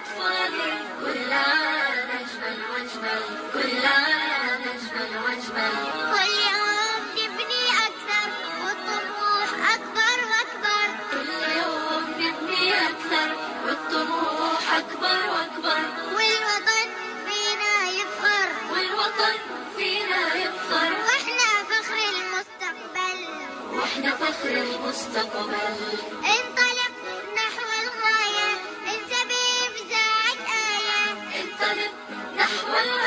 أطفالي، كل عام أجمل وأجمل، كل عام أجمل وأجمل. كل يوم نبني أكثر والطموح أكبر وأكبر، كل يوم نبني أكثر والطموح أكبر وأكبر، والوطن فينا يفخر، والوطن فينا يفخر، وإحنا فخر المستقبل، وإحنا فخر المستقبل. انطلق نحو الغاية، انتبه بإذاعة آية، انطلق نحو الغاية.